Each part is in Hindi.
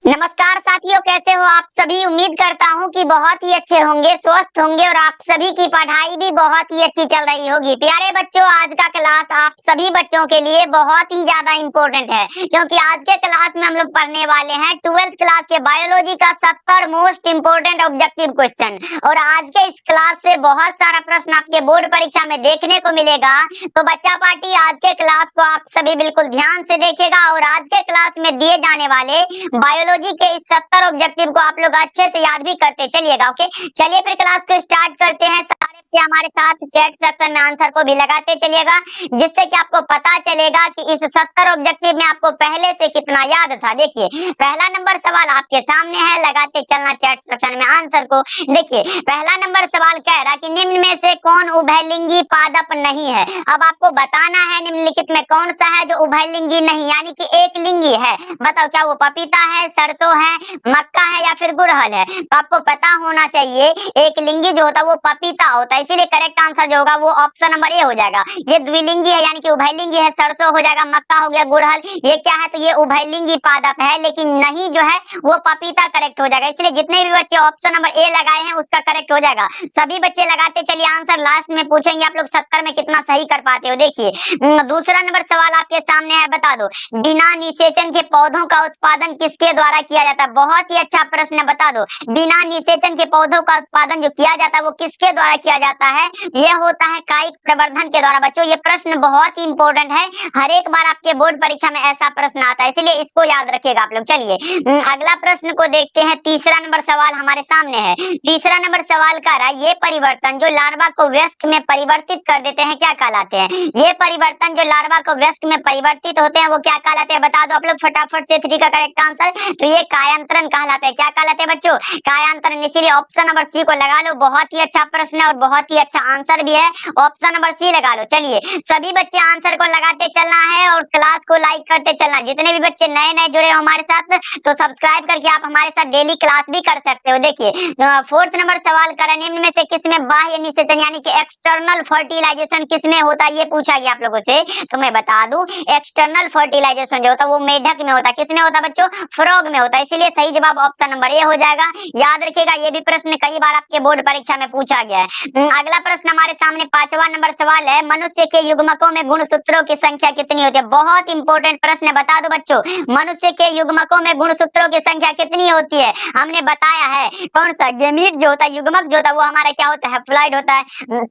नमस्कार साथियों, कैसे हो आप सभी। उम्मीद करता हूँ कि बहुत ही अच्छे होंगे, स्वस्थ होंगे और आप सभी की पढ़ाई भी बहुत ही अच्छी चल रही होगी। प्यारे बच्चों, आज का क्लास आप सभी बच्चों के लिए बहुत ही ज्यादा इम्पोर्टेंट है, क्योंकि आज के क्लास में हम लोग पढ़ने वाले हैं 12th क्लास के बायोलॉजी का 70 मोस्ट इम्पोर्टेंट ऑब्जेक्टिव क्वेश्चन। और आज के इस क्लास से बहुत सारा प्रश्न आपके बोर्ड परीक्षा में देखने को मिलेगा। तो बच्चा पार्टी, आज के क्लास को आप सभी बिल्कुल ध्यान से देखिएगा और आज के क्लास में दिए जाने वाले बायोलॉजी के इस 70 ऑब्जेक्टिव को आप लोग अच्छे से याद भी करते चलिएगा। ओके, चलिए फिर क्लास को स्टार्ट करते हैं। सारे बच्चे हमारे साथ चैट सेक्शन में आंसर को भी लगाते चलिएगा, जिससे कि आपको पता चलेगा कि इस 70 ऑब्जेक्टिव में आपको पहले से कितना याद था। देखिए, पहला नंबर सवाल आपके सामने है, लगाते चलना चैट सेक्शन में आंसर को। देखिए, पहला नंबर सवाल कह रहा कि निम्न में से कौन उभयलिंगी पादप नहीं है। अब आपको बताना है निम्नलिखित में कौन सा है जो उभयलिंगी नहीं, यानी कि एक लिंगी है। बताओ, क्या वो पपीता है, सरसों है, मक्का है या फिर गुड़हल है। तो आपको पता होना चाहिए एक लिंगी जो होता है वो पपीता होता है, इसीलिए करेक्ट आंसर जो होगा वो ऑप्शन नंबर ए हो जाएगा। ये द्विलिंगी है, यानी कि उभयलिंगी है, सरसों हो जाएगा, मक्का हो गया, गुड़हल ये क्या है, तो ये उभयलिंगी पादप है। लेकिन नहीं जो है वो पपीता करेक्ट हो जाएगा। इसलिए जितने भी बच्चे ऑप्शन नंबर ए लगाए हैं उसका करेक्ट हो जाएगा। सभी बच्चे लगाते चलिए आंसर, लास्ट में पूछेंगे आप लोग 70 में कितना सही कर पाते हो। देखिए, दूसरा नंबर सवाल आपके सामने है, बता दो बिना निषेचन के पौधों का उत्पादन किसके द्वारा किया जाता है। बहुत ही अच्छा प्रश्न है, बता दो बिना निषेचन के पौधों का उत्पादन जो किया जाता है वो किसके द्वारा किया जाता है। यह होता है कायिक प्रवर्धन के द्वारा। बच्चों, ये प्रश्न बहुत ही इंपॉर्टेंट है, हर एक बार आपके बोर्ड परीक्षा में ऐसा प्रश्न आता है, इसलिए इसको याद रखिएगा आप लोग। चलिए अगला प्रश्न को देखते हैं। तीसरा नंबर सवाल हमारे सामने है। तीसरा नंबर सवाल का रहा ये परिवर्तन जो लार्वा को वयस्क में परिवर्तित कर देते हैं क्या कहलाते हैं। ये परिवर्तन जो लार्वा को वयस्क में परिवर्तित होते हैं वो क्या कहलाते हैं, बता दो आप लोग फटाफट से। 3 का करेक्ट आंसर, तो ये कायांतरण कहलाते हैं। क्या कहलाते हैं बच्चों, कायांतरण। इसीलिए ऑप्शन नंबर सी को लगा लो। बहुत ही अच्छा प्रश्न है और बहुत ही अच्छा आंसर भी है, ऑप्शन नंबर सी लगा लो। चलिए सभी बच्चे आंसर को लगाते चलना है और क्लास को लाइक करते चलना। जितने भी बच्चे नए नए जुड़े हो हमारे साथ, तो सब्सक्राइब करके आप हमारे साथ डेली क्लास भी कर सकते हो। देखिए, फोर्थ नंबर सवाल करें, निम्न में से किसमें बाह्य निषेचन यानी कि एक्सटर्नल फर्टिलाइजेशन किसमें होता है, ये पूछा गया आप लोगों से। तो मैं बता दूं, एक्सटर्नल फर्टिलाइजेशन जो होता है वो मेढक में होता है। किसमें होता है बच्चों, फ्रॉग में होता है। इसीलिए सही जवाब ऑप्शन नंबर ए हो जाएगा। याद रखिएगा, ये भी प्रश्न कई बार आपके बोर्ड परीक्षा में पूछा गया है। अगला प्रश्न हमारे सामने 5वां नंबर सवाल है, मनुष्य के युग्मकों में गुणसूत्रों की संख्या कितनी होती है। बहुत इंपॉर्टेंट प्रश्न है, बता दो बच्चों मनुष्य के युग्मकों में गुणसूत्रों की संख्या कितनी होती है। हमने बताया है कौन सा गेमीट जो होता है, युग्मक जो होता है वो हमारा क्या होता है, हैप्लॉइड होता है।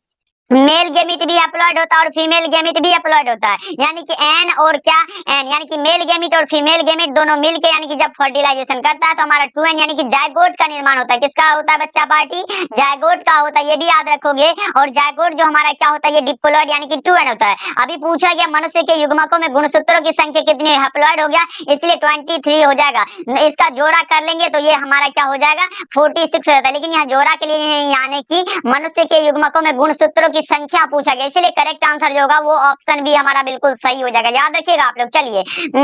मेल गेमिट भी हैप्लॉइड होता है और फीमेल गेमिट भी हैप्लॉइड होता है, यानी कि एन और क्या एन, यानी कि मेल गेमिट और फीमेल गेमिट दोनों मिलके यानी कि जब फर्टिलाइजेशन करता है तो हमारा 2n यानी कि जायगोट का निर्माण होता है। किसका होता है बच्चा पार्टी, जायगोट का होता है, ये भी याद रखोगे। और जायगोट जो हमारा क्या होता है, ये डिप्लॉइड यानी कि 2n होता है। अभी पूछा गया मनुष्य के युग्मकों में गुणसूत्रों की संख्या कितनी है, हैप्लॉइड हो गया, इसलिए 23 हो जाएगा। इसका जोड़ा कर लेंगे तो ये हमारा क्या हो जाएगा, 46 हो जाता है। लेकिन यहाँ जोड़ा के लिए यानी कि मनुष्य के युग्मकों में गुणसूत्रों की संख्या पूछा गया, इसलिए करेक्ट आंसर जो होगा वो ऑप्शन भी हमारा बिल्कुल सही हो जाएगा। याद रखिएगा आप लोग। चलिए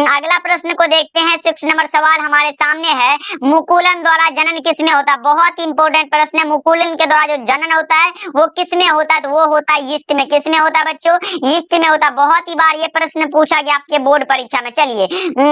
अगला प्रश्न को देखते हैं। 6 नंबर सवाल हमारे सामने है, मुकुलन द्वारा जनन किसमें होता है। बहुत इंपॉर्टेंट प्रश्न है, मुकुलन के द्वारा जो जनन होता है वो किसमें होता है, तो वो होता है यीस्ट में। किसमें होता है बच्चों, यीस्ट में होता है। बहुत ही बार ये प्रश्न पूछा गया आपके बोर्ड परीक्षा में। चलिए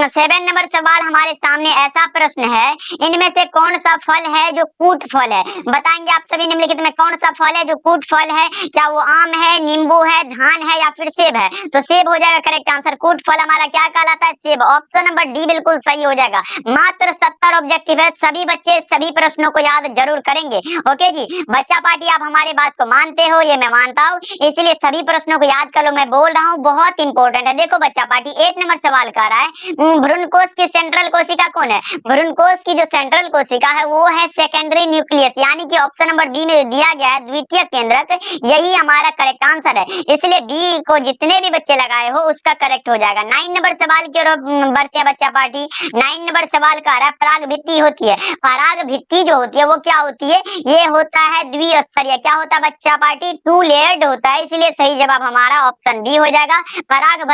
7 नंबर सवाल हमारे सामने ऐसा प्रश्न है, इनमें से कौन सा फल है जो कूट फल है। बताएंगे आप सभी निम्नलिखित में कौन सा फल है जो कूट फल है। क्या वो आम है, नींबू है, धान है या फिर सेब है। तो सेब हो जाएगा करेक्ट आंसर। कूट फल हमारा क्या कहलाता है, सेब। ऑप्शन नंबर डी बिल्कुल सही हो जाएगा। मात्र 70 ऑब्जेक्टिव है, सभी बच्चे सभी प्रश्नों को याद जरूर करेंगे। ओके जी, बच्चा पार्टी आप हमारे बात को मानते हो, ये मैं मानता हूँ, इसलिए सभी प्रश्नों को याद कर लो। मैं बोल रहा हूँ बहुत इंपॉर्टेंट है। देखो बच्चा पार्टी 8 नंबर सवाल कर रहा है, भ्रूणकोश की सेंट्रल कोशिका कौन है। भ्रूणकोश की जो सेंट्रल कोशिका है वो है सेकेंडरी न्यूक्लियस, यानी कि ऑप्शन नंबर बी में दिया गया है द्वितीय केंद्रक, यही हमारा करेक्ट आंसर है। इसलिए बी को जितने भी बच्चे लगाए हो उसका करेक्ट हो जाएगा। 9 नंबर सवाल की ओर बढ़ते हैं बच्चा पार्टी। 9 नंबर सवाल का रहा पराग भित्ति होती है। पराग भित्ति जो होती है वो क्या होती है, ये होता है द्विस्तरीय। क्या होता है बच्चा पार्टी, 2 लेयर्ड होता है, इसलिए सही जवाब हमारा ऑप्शन बी हो जाएगा। पराग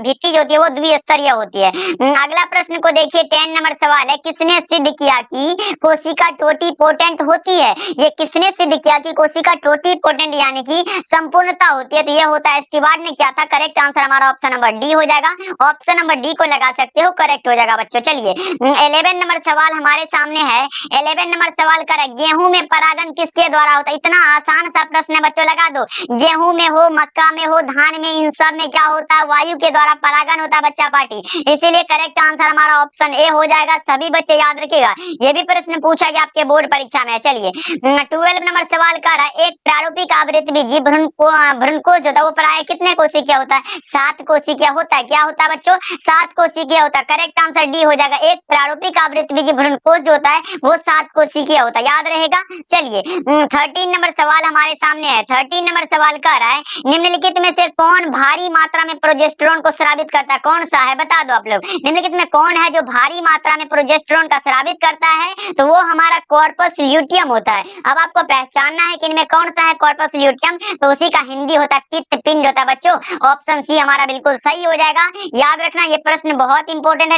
भित्ति जो होती है वो द्विस्तरीय होती है। अगला प्रश्न को देखिए, 10 नंबर सवाल है, किसने सिद्ध किया कि कोशिका टोटीपोटेंट होती है। ये किसने सिद्ध किया कि कोशिका टोटीपोटेंट यानी कि की संपूर्णता होती है, तो ये होता है स्टीवार्ट ने क्या था, करेक्ट आंसर हमारा ऑप्शन नंबर डी हो जाएगा। ऑप्शन नंबर डी को लगा सकते हो, करेक्ट हो जाएगा बच्चों। चलिए 11 नंबर सवाल हमारे सामने है। 11 नंबर सवाल कर गेहूं में परागण किसके द्वारा होता है? इतना आसान सा प्रश्न है बच्चों, लगा दो। गेहूं में हो, मक्का में हो, धान में, इन सब में क्या होता है? वायु के द्वारा परागण होता है बच्चा पार्टी। इसीलिए करेक्ट आंसर हमारा ऑप्शन ए हो जाएगा। सभी बच्चे याद रखिएगा, ये भी प्रश्न पूछा गया आपके बोर्ड परीक्षा में। चलिए 12 नंबर सवाल कर रहा है, एक प्रारूपिक आवृत्ति जीव भ्रूणकोश जो होता है वो प्राय कितने कोशिकीय होता है? 7 कोशिकीय होता है। क्या होता है बच्चों? 7 कोशिकीय होता है। करेक्ट आंसर डी हो जाएगा। एक प्रारूपिक आवृत्ति जीव भ्रूणकोश जो होता है वो 7 कोशिकीय होता है, याद रहेगा। चलिए 13 नंबर सवाल हमारे सामने है। 13 नंबर सवाल कर रहा है, निम्नलिखित में से कौन भारी मात्रा में प्रोजेस्टेरोन को स्रावित करता है? कौन सा है बता दो आप लोग। निम्नलिखित में कौन है जो भारी मात्रा में प्रोजेस्टेरोन का स्रावित करता है? तो वो हमारा कॉर्पस ल्यूटियम होता है। अब आपको पहचानना है कि इनमें कौन सा है कॉर्पस ल्यूटियम, तो उसी का हिंदी होता है पित्त पिंड होता है बच्चों। ऑप्शन सी हमारा बिल्कुल सही हो जाएगा। याद रखना ये प्रश्न बहुत इंपॉर्टेंट है।